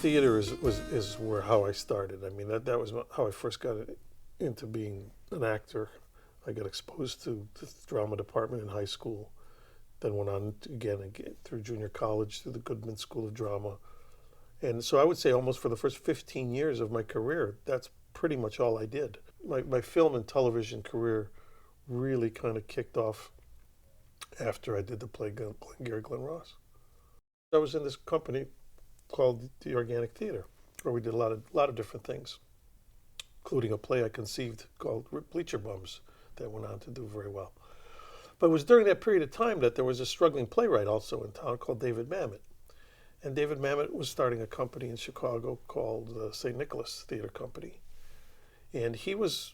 theater is how I started. I mean, that was how I first got into being an actor. I got exposed to the drama department in high school, then went on again through junior college through the Goodman School of Drama. And so I would say almost for the first 15 years of my career, that's pretty much all I did. My film and television career really kind of kicked off after I did the play Glengarry Glen Ross. I was in this company called the Organic Theater, where we did a lot of different things, including a play I conceived called Bleacher Bums that went on to do very well. But it was during that period of time that there was a struggling playwright also in town called David Mamet. And David Mamet was starting a company in Chicago called St. Nicholas Theater Company. And he was,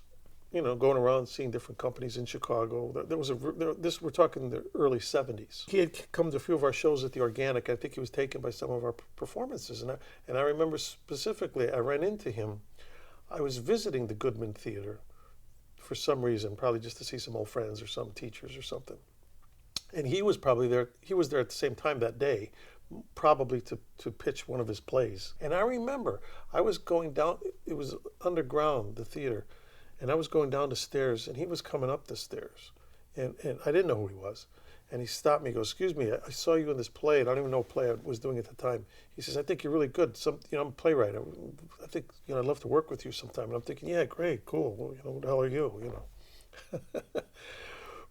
going around seeing different companies in Chicago. We're talking the early 70s. He had come to a few of our shows at the Organic. I think he was taken by some of our performances. And I remember specifically, I ran into him. I was visiting the Goodman Theater for some reason, probably just to see some old friends or some teachers or something. And he was probably there. He was there at the same time that day, probably to pitch one of his plays. And I remember I was going down, it was underground, the theater, and I was going down the stairs and he was coming up the stairs. And I didn't know who he was. And he stopped me, he goes, "Excuse me, I saw you in this play, and I don't even know what play I was doing at the time." He says, "I think you're really good. I'm a playwright. I think, I'd love to work with you sometime." And I'm thinking, yeah, great, cool. Well, who the hell are you,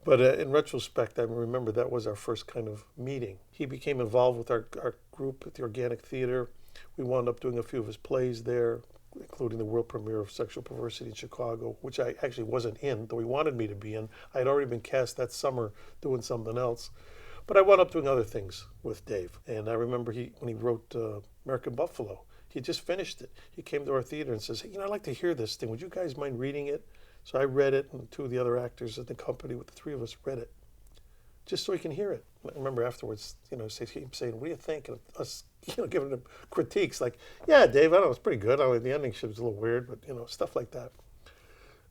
But in retrospect, I remember that was our first kind of meeting. He became involved with our group at the Organic Theater. We wound up doing a few of his plays there, including the world premiere of Sexual Perversity in Chicago, which I actually wasn't in, though he wanted me to be in. I had already been cast that summer doing something else. But I wound up doing other things with Dave. And I remember when he wrote American Buffalo, he just finished it. He came to our theater and says, "Hey, I'd like to hear this thing. Would you guys mind reading it?" So I read it, and two of the other actors at the company with the three of us read it, just so he can hear it. I remember afterwards, saying, "What do you think?" And us, giving him critiques like, "Yeah, Dave, I don't know, it's pretty good. The ending was a little weird, but stuff like that.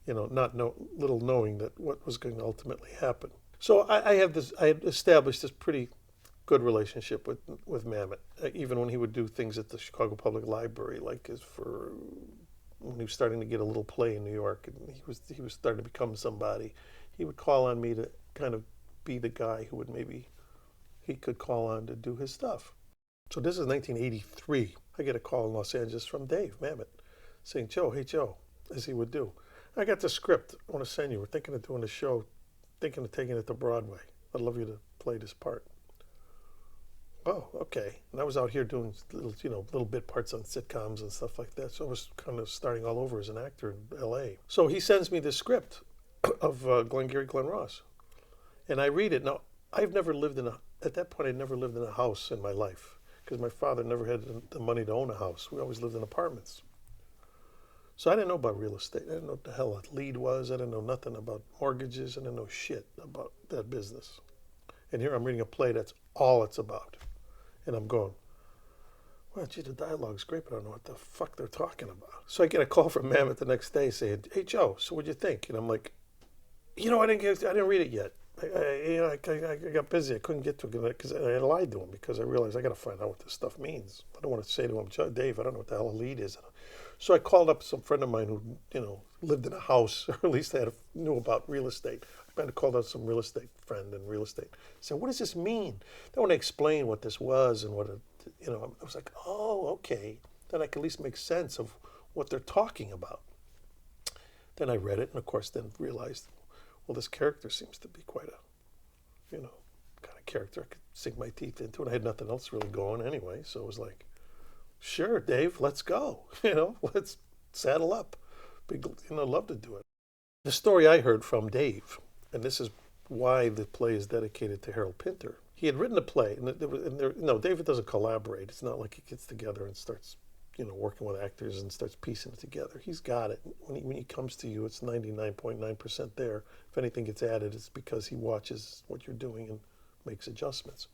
Little knowing that what was going to ultimately happen." So I had established this pretty good relationship with Mamet, even when he would do things at the Chicago Public Library, like when he was starting to get a little play in New York, and he was starting to become somebody. He would call on me to kind of be the guy who would maybe he could call on to do his stuff. So this is 1983. I get a call in Los Angeles from Dave Mamet saying, "Hey Joe," as he would do, "I got the script. I want to send you. We're thinking of doing a show, thinking of taking it to Broadway. I'd love you to play this part." Oh, okay. And I was out here doing little bit parts on sitcoms and stuff like that. So I was kind of starting all over as an actor in LA. So he sends me this script of Glengarry Glen Ross. And I read it. Now, at that point, I'd never lived in a house in my life because my father never had the money to own a house. We always lived in apartments. So I didn't know about real estate. I didn't know what the hell a lead was. I didn't know nothing about mortgages. I didn't know shit about that business. And here I'm reading a play that's all it's about. And I'm going, "Well, gee, the dialogue's great, but I don't know what the fuck they're talking about." So I get a call from Mamet the next day saying, "Hey, Joe, so what'd you think?" And I'm like, I didn't read it yet. I got busy. I couldn't get to it because I lied to him because I realized I got to find out what this stuff means. I don't want to say to him, "Dave, I don't know what the hell a lead is." So I called up some friend of mine who, lived in a house, or at least knew about real estate. I called out some real estate friend in real estate. I said, "What does this mean?" They want to explain what this was and what I was like, "Oh, okay." Then I can at least make sense of what they're talking about. Then I read it and, of course, then realized, well, this character seems to be quite a, kind of character I could sink my teeth into. And I had nothing else really going anyway. So it was like, "Sure, Dave, let's go. Let's saddle up. Love to do it." The story I heard from Dave, and this is why the play is dedicated to Harold Pinter. He had written a play, and David doesn't collaborate. It's not like he gets together and starts, working with actors and starts piecing it together. He's got it. When he comes to you, it's 99.9% there. If anything gets added, it's because he watches what you're doing and makes adjustments.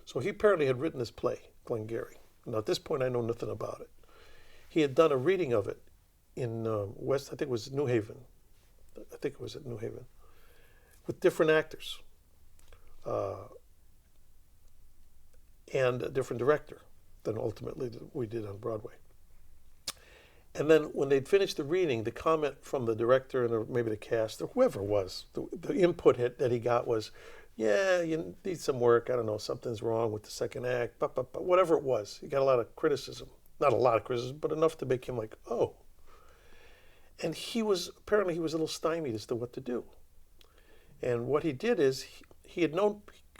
So he apparently had written this play, Glengarry. Now, at this point, I know nothing about it. He had done a reading of it in I think it was New Haven. I think it was at New Haven, with different actors and a different director. than ultimately we did on Broadway. And then when they'd finished the reading, the comment from the director and maybe the cast or whoever it was, the input that he got was, yeah, you need some work. I don't know, something's wrong with the second act, but whatever it was. He got a lot of criticism. Not a lot of criticism, but enough to make him like, oh. And apparently he was a little stymied as to what to do. And what he did is he had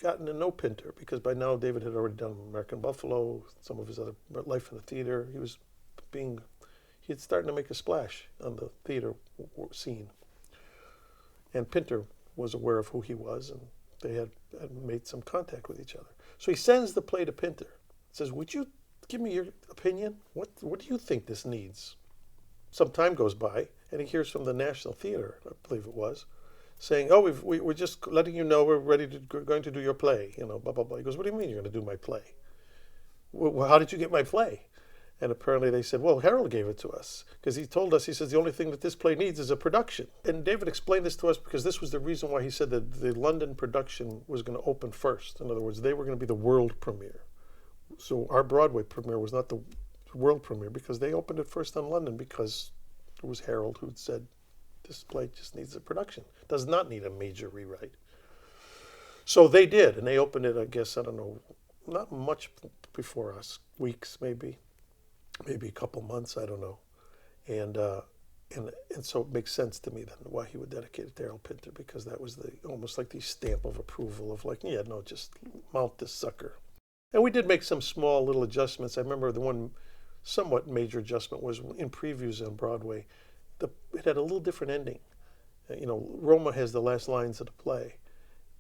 gotten to know Pinter, because by now David had already done American Buffalo, some of his other life in the theater. He had started to make a splash on the theater scene. And Pinter was aware of who he was, and they had made some contact with each other. So he sends the play to Pinter. Says, would you give me your opinion? What do you think this needs? Some time goes by, and he hears from the National Theater, I believe it was, saying, oh, we're just letting you know we're going to do your play, blah, blah, blah. He goes, what do you mean you're going to do my play? Well, how did you get my play? And apparently they said, well, Harold gave it to us, because he told us, he says, the only thing that this play needs is a production. And David explained this to us because this was the reason why he said that the London production was going to open first. In other words, they were going to be the world premiere. So our Broadway premiere was not the world premiere, because they opened it first on London, because it was Harold who'd said, this play just needs a production. Does not need a major rewrite. So they did, and they opened it, I guess, I don't know, not much before us, weeks maybe a couple months, I don't know. And so it makes sense to me then why he would dedicate it to Harold Pinter, because that was almost like the stamp of approval of like, yeah, no, just mount this sucker. And we did make some small little adjustments. I remember the one somewhat major adjustment was in previews on Broadway. It had a little different ending. Roma has the last lines of the play,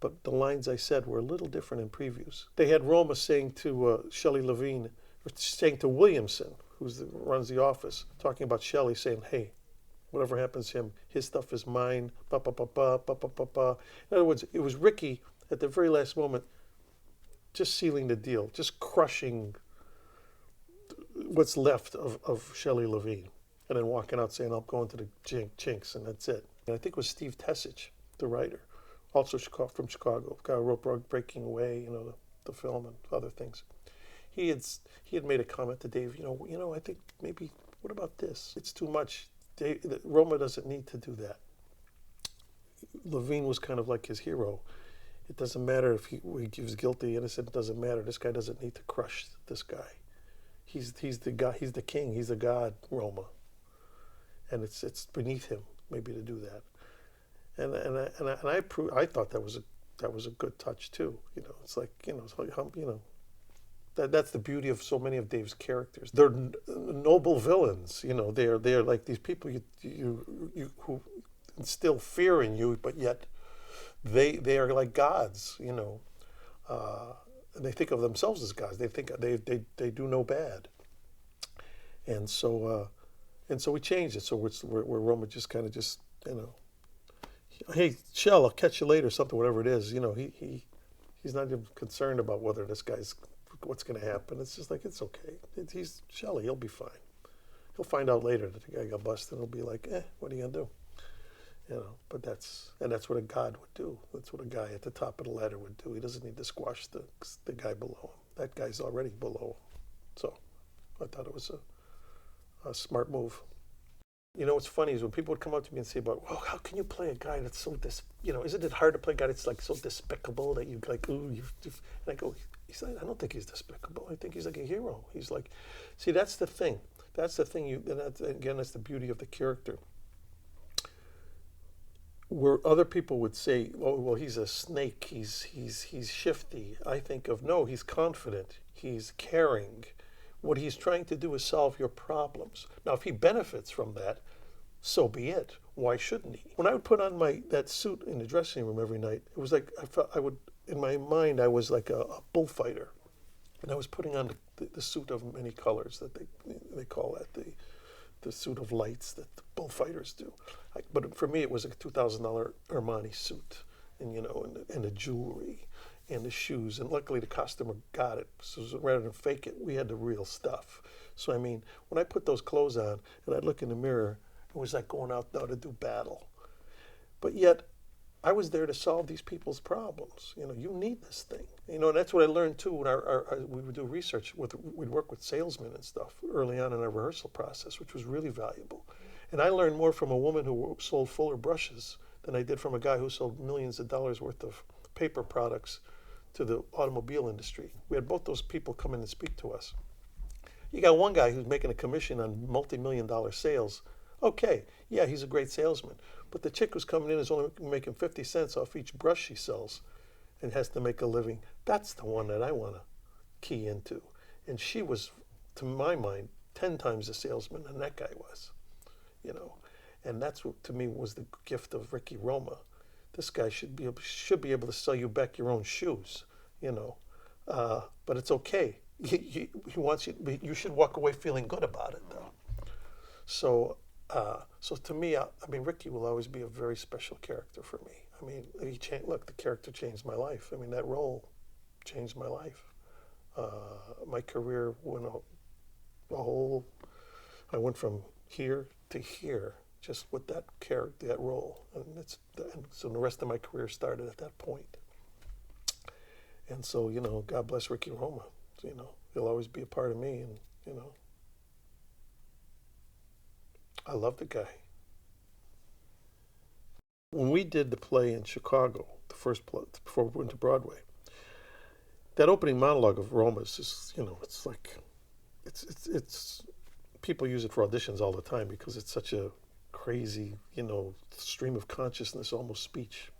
but the lines I said were a little different in previews. They had Roma saying to Shelley Levine, or saying to Williamson, who runs the office, talking about Shelley, saying, hey, whatever happens to him, his stuff is mine, ba ba ba ba ba ba ba ba. In other words, it was Ricky at the very last moment just sealing the deal, just crushing what's left of Shelley Levine, and then walking out saying, I'm going to the Chinks, and that's it. And I think it was Steve Tessich, the writer, also from Chicago, guy who wrote Breaking Away, the film and other things. He had made a comment to Dave, I think maybe, what about this? It's too much. Roma doesn't need to do that. Levine was kind of like his hero. It doesn't matter if he was guilty, innocent, it doesn't matter. This guy doesn't need to crush this guy. He's the guy, he's the king, he's the god, Roma. And it's beneath him maybe to do that. And I thought that was a good touch too. It's like, that's the beauty of so many of Dave's characters. They're noble villains. They're like these people you who instill fear in you, but yet they are like gods. And they think of themselves as gods. They think they do no bad. And so we changed it. So where Roma just kind of hey, Shell, I'll catch you later, something, whatever it is. He's not even concerned about whether this guy's what's going to happen. It's just like, it's okay. He's Shelley. He'll be fine. He'll find out later that the guy got busted. And he'll be like, what are you gonna do? But that's what a god would do. That's what a guy at the top of the ladder would do. He doesn't need to squash the guy below him. That guy's already below him. So I thought it was a smart move. What's funny is when people would come up to me and say about, well, how can you play a guy that's so isn't it hard to play a guy that's like so despicable that you like, ooh, and I go, I don't think he's despicable. I think he's like a hero. He's like, see, that's the thing. That's the thing. That's the beauty of the character. Where other people would say, oh, well, he's a snake. He's shifty. I think of, no, he's confident. He's caring. What he's trying to do is solve your problems. Now, if he benefits from that, so be it. Why shouldn't he? When I would put on that suit in the dressing room every night, it was like in my mind, I was like a bullfighter. And I was putting on the suit of many colors that they call that, the suit of lights that the bullfighters do. But for me, it was a $2,000 Armani suit, and and the jewelry and the shoes. And luckily, the customer got it. So rather than fake it, we had the real stuff. So I mean, when I put those clothes on and I'd look in the mirror, it was like going out now to do battle. But yet, I was there to solve these people's problems. You need this thing. And that's what I learned too when we would do research we'd work with salesmen and stuff early on in our rehearsal process, which was really valuable. And I learned more from a woman who sold Fuller brushes than I did from a guy who sold millions of dollars worth of paper products to the automobile industry. We had both those people come in and speak to us. You got one guy who's making a commission on multi-million-dollar sales. Okay, yeah, he's a great salesman. But the chick who's coming in is only making 50 cents off each brush she sells and has to make a living. That's the one that I want to key into. And she was, to my mind, 10 times the salesman than that guy was. And that's what, to me, was the gift of Ricky Roma. This guy should be able to sell you back your own shoes, but it's okay. He wants you. You should walk away feeling good about it, though. So to me, Ricky will always be a very special character for me. The character changed my life. That role changed my life. My career went I went from here to here just with that character, that role, and so the rest of my career started at that point. And so, God bless Ricky Roma. He'll always be a part of me, and I love the guy. When we did the play in Chicago, the first play before we went to Broadway, that opening monologue of Roma's is, it's like, it's people use it for auditions all the time because it's such a crazy, stream of consciousness, almost speech.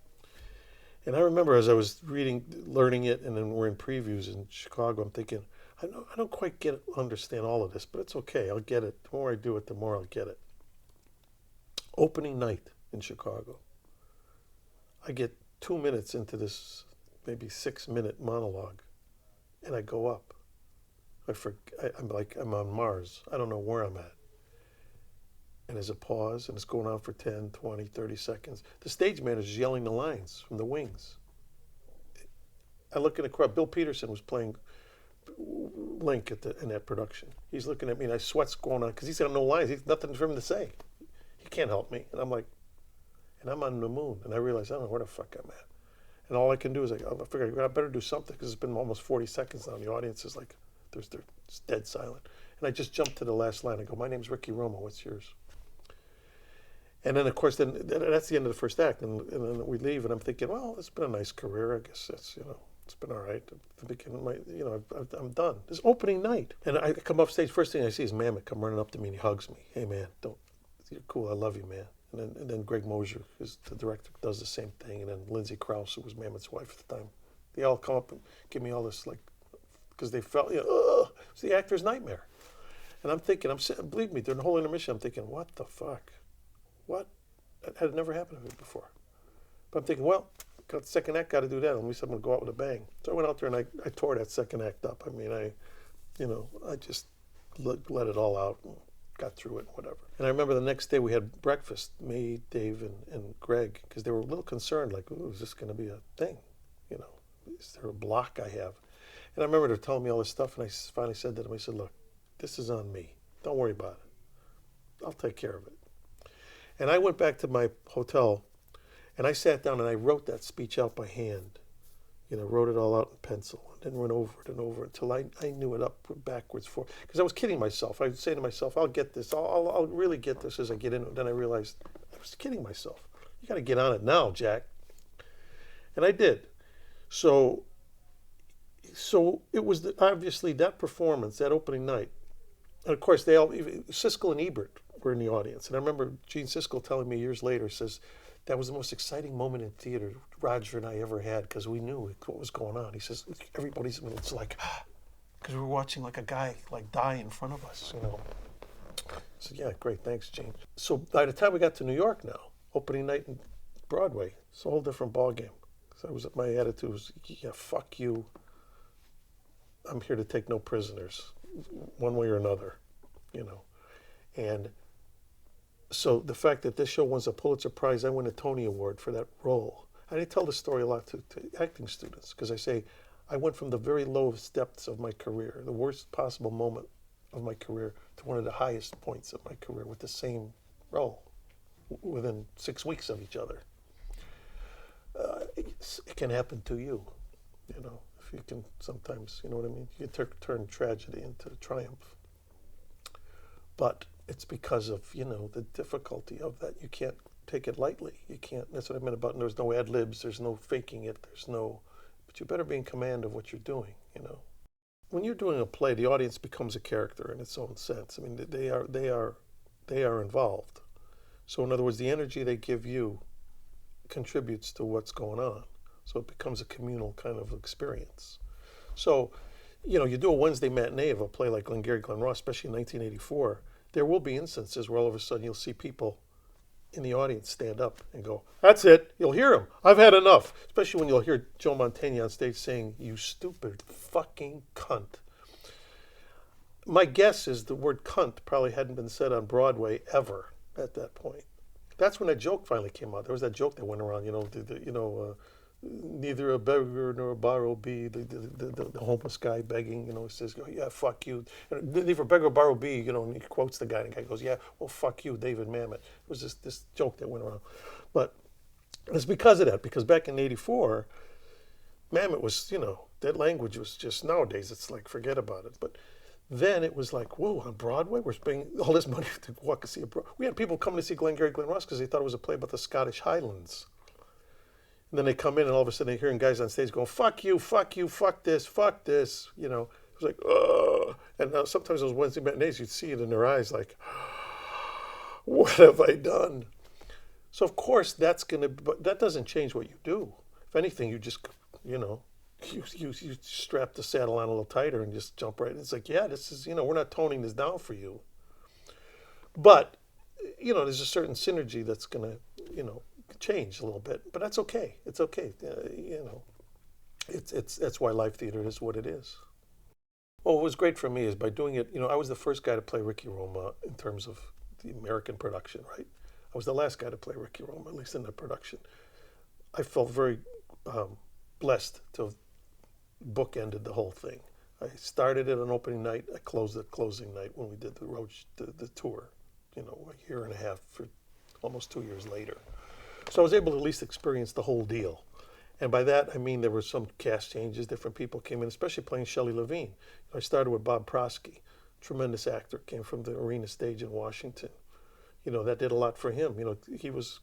And I remember as I was learning it, and then we're in previews in Chicago, I'm thinking, I don't quite understand all of this, but it's okay, I'll get it. The more I do it, the more I'll get it. Opening night in Chicago. I get 2 minutes into this maybe 6-minute monologue, and I go up. I'm like I'm on Mars. I don't know where I'm at. And there's a pause, and it's going on for 10, 20, 30 seconds. The stage manager's yelling the lines from the wings. I look in the crowd. Bill Peterson was playing Link in that production. He's looking at me, and sweat's going on because he's got no lines. He's nothing for him to say. He can't help me. And I'm like, and I'm on the moon, and I realize I don't know where the fuck I'm at. And all I can do is I figure I better do something because it's been almost 40 seconds now. And the audience is like, it's dead silent. And I just jump to the last line. I go, my name's Ricky Roma. What's yours? And then, of course, that's the end of the first act. And then we leave, and I'm thinking, well, it's been a nice career. I guess that's, it's been all right. I'm done. This opening night. And I come off stage, first thing I see is Mamet come running up to me, and he hugs me. Hey, man, you're cool. I love you, man. And then Greg Mosier, the director, does the same thing. And then Lindsay Krause, who was Mamet's wife at the time. They all come up and give me all this, because they felt, it's the actor's nightmare. And I'm thinking, believe me, during the whole intermission, I'm thinking, what the fuck? What? That had never happened to me before. But I'm thinking, well, got the second act, got to do that. At least I'm going to go out with a bang. So I went out there and I tore that second act up. I just let it all out and got through it, whatever. And I remember the next day we had breakfast, me, Dave, and Greg, because they were a little concerned, like, ooh, is this going to be a thing? Is there a block I have? And I remember they're telling me all this stuff, and I finally said to them, I said, look, this is on me. Don't worry about it. I'll take care of it. And I went back to my hotel, and I sat down and I wrote that speech out by hand. Wrote it all out in pencil, and then went over it and over it until I knew it up backwards because I was kidding myself. I would say to myself, I'll get this. I'll really get this as I get into it. Then I realized I was kidding myself. You got to get on it now, Jack. And I did. So it was obviously that performance, that opening night. And of course, Siskel and Ebert were in the audience. And I remember Gene Siskel telling me years later, says, that was the most exciting moment in theater Roger and I ever had because we knew what was going on. He says, it's like, because we were watching like a guy die in front of us, I said, yeah, great, thanks, Gene. So by the time we got to New York now, opening night in Broadway, it's a whole different ballgame. My attitude was, yeah, fuck you. I'm here to take no prisoners, one way or another, And so the fact that this show wins a Pulitzer Prize, I win a Tony Award for that role. I tell the story a lot to acting students because I say I went from the very lowest depths of my career, the worst possible moment of my career, to one of the highest points of my career with the same role within 6 weeks of each other. it can happen to you, you know, if you can sometimes, you know what I mean? You can turn tragedy into triumph. But it's because of, you know, the difficulty of that. You can't take it lightly. You can't, that's what I meant about there's no ad libs, there's no faking it, but you better be in command of what you're doing, you know. When you're doing a play, the audience becomes a character in its own sense. I mean, they are involved. So in other words, the energy they give you contributes to what's going on. So it becomes a communal kind of experience. So, you know, you do a Wednesday matinee of a play like Glengarry Glen Ross, especially in 1984, there will be instances where all of a sudden you'll see people in the audience stand up and go, "That's it." You'll hear them. "I've had enough." Especially when you'll hear Joe Mantegna on stage saying, "You stupid fucking cunt." My guess is the word cunt probably hadn't been said on Broadway ever at that point. That's when that joke finally came out. There was that joke that went around, you know, neither a beggar nor a borrow be, the homeless guy begging, you know, he says, "Oh, yeah, fuck you." Neither a beggar or borrow be, you know, and he quotes the guy, and the guy goes, "Yeah, well, fuck you, David Mamet." It was this joke that went around. But it's because of that, because back in '84, Mamet was, you know, that language was just, nowadays it's like, forget about it. But then it was like, whoa, on Broadway, we're spending all this money to walk and see a Broadway. We had people coming to see Glengarry Glen Ross because they thought it was a play about the Scottish Highlands. And then they come in and all of a sudden they're hearing guys on stage going, "Fuck you, fuck you, fuck this," you know. It was like, ugh. And sometimes those Wednesday matinees, you'd see it in their eyes like, what have I done? So of course but that doesn't change what you do. If anything, you just, you know, you strap the saddle on a little tighter and just jump right in. It's like, yeah, this is, you know, we're not toning this down for you. But, you know, there's a certain synergy that's going to, you know, change a little bit, but that's okay. It's okay. You know, that's why live theater is what it is. Well, what was great for me is by doing it, you know, I was the first guy to play Ricky Roma in terms of the American production, right? I was the last guy to play Ricky Roma, at least in the production. I felt very blessed to have bookended the whole thing. I started it on opening night. I closed it closing night when we did the tour, you know, a year and a half for almost 2 years later. So I was able to at least experience the whole deal. And by that, I mean there were some cast changes, different people came in, especially playing Shelley Levine. I started with Bob Prosky, tremendous actor, came from the Arena stage in Washington. You know, that did a lot for him. You know, he was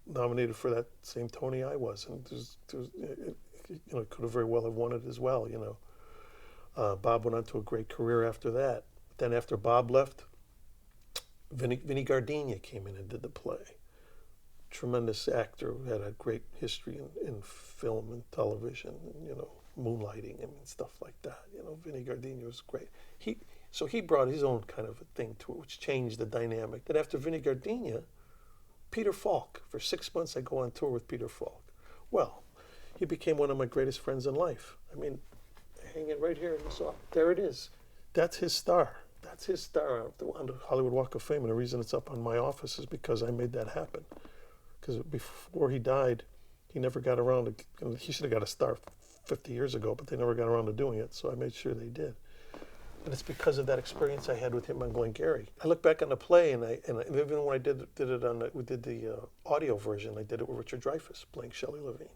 nominated for that same Tony I was, and you know, could have very well have won it as well, you know. Bob went on to a great career after that. Then after Bob left, Vinnie Gardenia came in and did the play. Tremendous actor who had a great history in film and television, and, you know, moonlighting and stuff like that. You know, Vinnie Gardenia was great. So he brought his own kind of a thing to it, which changed the dynamic. Then after Vinnie Gardenia, Peter Falk. For 6 months, I go on tour with Peter Falk. Well, he became one of my greatest friends in life. I mean, hanging right here in this office. There it is. That's his star. That's his star on the Hollywood Walk of Fame. And the reason it's up on my office is because I made that happen. Because before he died, he never got around to, he should have got a star 50 years ago, but they never got around to doing it. So I made sure they did. And it's because of that experience I had with him on Glengarry. I look back on the play, and even when I did it on, we did the audio version, I did it with Richard Dreyfuss playing Shelley Levine.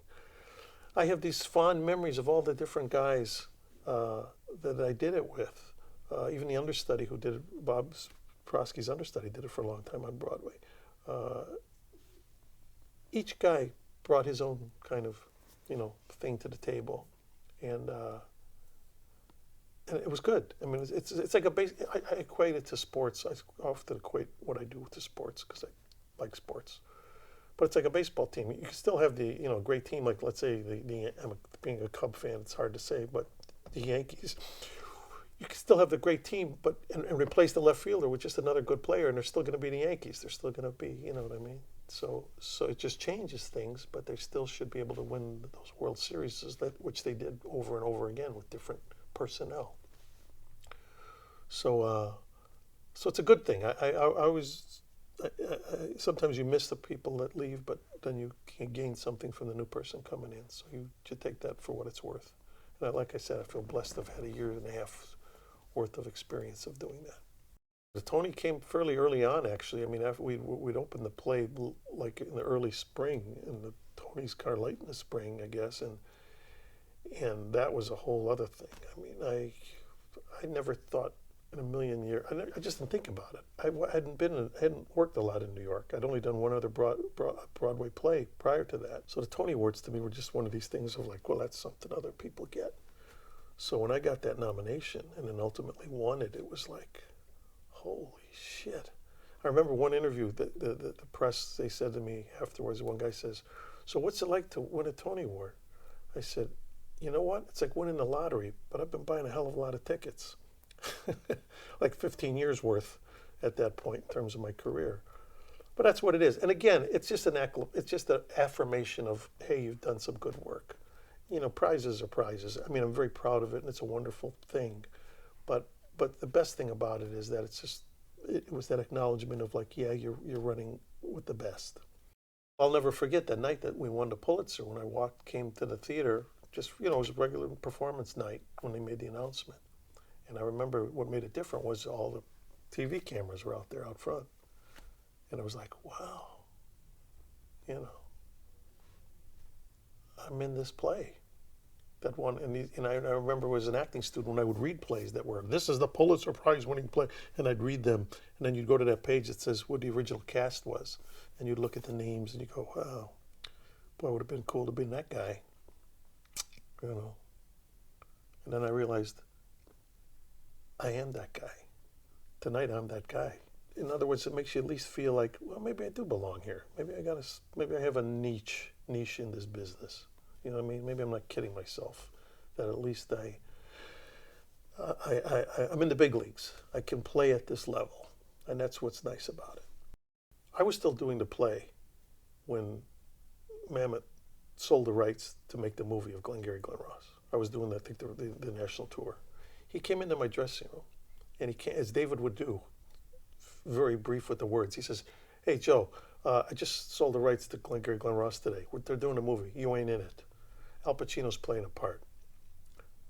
I have these fond memories of all the different guys that I did it with. Even the understudy who did it, Bob Prosky's understudy, did it for a long time on Broadway. Each guy brought his own kind of, you know, thing to the table, and it was good. I mean, it's like a base. I equate it to sports. I often equate what I do to sports because I like sports. But it's like a baseball team. You can still have the, you know, great team. Like, let's say being a Cub fan, it's hard to say, but the Yankees. You can still have the great team, but and replace the left fielder with just another good player, and they're still going to be the Yankees. They're still going to be, you know what I mean? So it just changes things, but they still should be able to win those World Series, which they did over and over again with different personnel. So it's a good thing. I always sometimes you miss the people that leave, but then you can gain something from the new person coming in. So you should take that for what it's worth. And like I said, I feel blessed to have had a year and a half worth of experience of doing that. The Tony came fairly early on, actually. I mean, after we'd opened the play like in the early spring, and the Tony's car late in the spring, I guess, and that was a whole other thing. I mean, I never thought in a million years. I just didn't think about it. I hadn't worked a lot in New York. I'd only done one other Broadway play prior to that. So the Tony Awards to me were just one of these things of like, well, that's something other people get. So when I got that nomination and then ultimately won it, it was like, holy shit. I remember one interview, the press, they said to me afterwards, one guy says, so what's it like to win a Tony Award? I said, you know what? It's like winning the lottery, but I've been buying a hell of a lot of tickets. Like 15 years worth at that point in terms of my career. But that's what it is. And again, it's just an affirmation of, hey, you've done some good work. You know, prizes are prizes. I mean, I'm very proud of it, and it's a wonderful thing. But the best thing about it is that it was that acknowledgement of like, yeah, you're running with the best. I'll never forget that night that we won the Pulitzer when I came to the theater. Just, you know, it was a regular performance night when they made the announcement. And I remember what made it different was all the TV cameras were out there out front. And it was like, wow, you know, I'm in this play. That one, and I remember as an acting student when I would read plays that were, this is the Pulitzer Prize winning play, and I'd read them, and then you'd go to that page that says what the original cast was, and you'd look at the names and you go, wow, boy, it would have been cool to be that guy, you know. And then I realized, I am that guy. Tonight I'm that guy. In other words, it makes you at least feel like, well, maybe I do belong here. Maybe I have a niche in this business. You know what I mean? Maybe I'm not kidding myself. That at least I'm in the big leagues. I can play at this level, and that's what's nice about it. I was still doing the play when Mamet sold the rights to make the movie of Glengarry Glen Ross. I was doing, I think, the national tour. He came into my dressing room, and he came, as David would do, very brief with the words. He says, hey, Joe, I just sold the rights to Glengarry Glen Ross today. They're doing a movie. You ain't in it. Al Pacino's playing a part.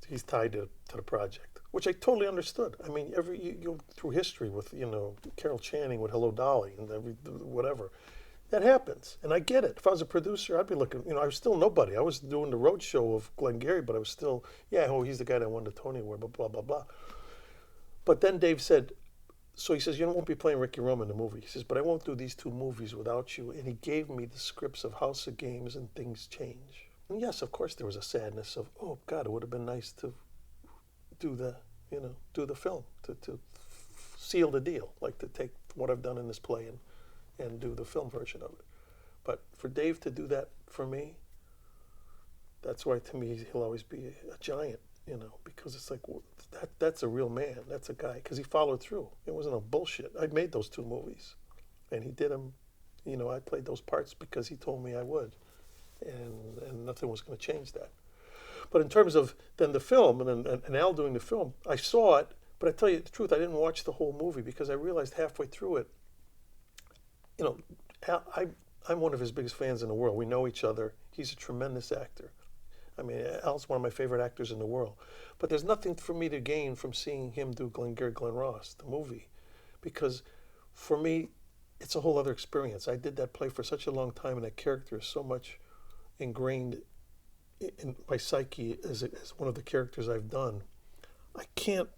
He's tied to the project, which I totally understood. I mean, you go through history with, you know, Carol Channing with Hello Dolly and whatever. That happens, and I get it. If I was a producer, I'd be looking, you know, I was still nobody. I was doing the road show of Glengarry, but I was still, yeah, oh, he's the guy that won the Tony Award, blah, blah, blah. But then Dave said, so he says, you won't be playing Ricky Roma in the movie. He says, but I won't do these two movies without you. And he gave me the scripts of House of Games and Things Change. And yes, of course, there was a sadness of, oh, God, it would have been nice to do the film, to seal the deal, like to take what I've done in this play and do the film version of it. But for Dave to do that for me, that's why, to me, he'll always be a giant, you know, because it's like, well, that's a real man. That's a guy, because he followed through. It wasn't a bullshit. I made those two movies, and he did them. You know, I played those parts because he told me I would, and nothing was going to change that. But in terms of then the film and Al doing the film, I saw it, but I tell you the truth, I didn't watch the whole movie because I realized halfway through it, you know, I'm one of his biggest fans in the world. We know each other. He's a tremendous actor. I mean, Al's one of my favorite actors in the world. But there's nothing for me to gain from seeing him do Glengarry Glen Ross, the movie, because for me, it's a whole other experience. I did that play for such a long time, and that character is so much ingrained in my psyche as one of the characters I've done. I can't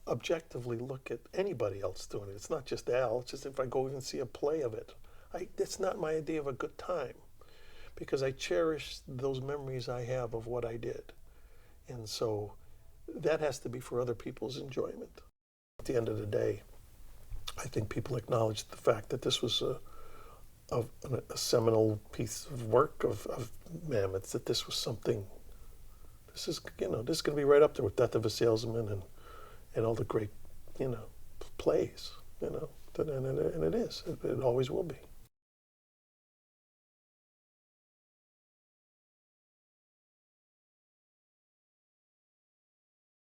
objectively look at anybody else doing it. It's not just Al. It's just if I go and see a play of it, it's not my idea of a good time, because I cherish those memories I have of what I did. And so that has to be for other people's enjoyment. At the end of the day, I think people acknowledged the fact that this was a seminal piece of work of Mamet's, that this was something, this is going to be right up there with Death of a Salesman and all the great, plays, and it is. It always will be.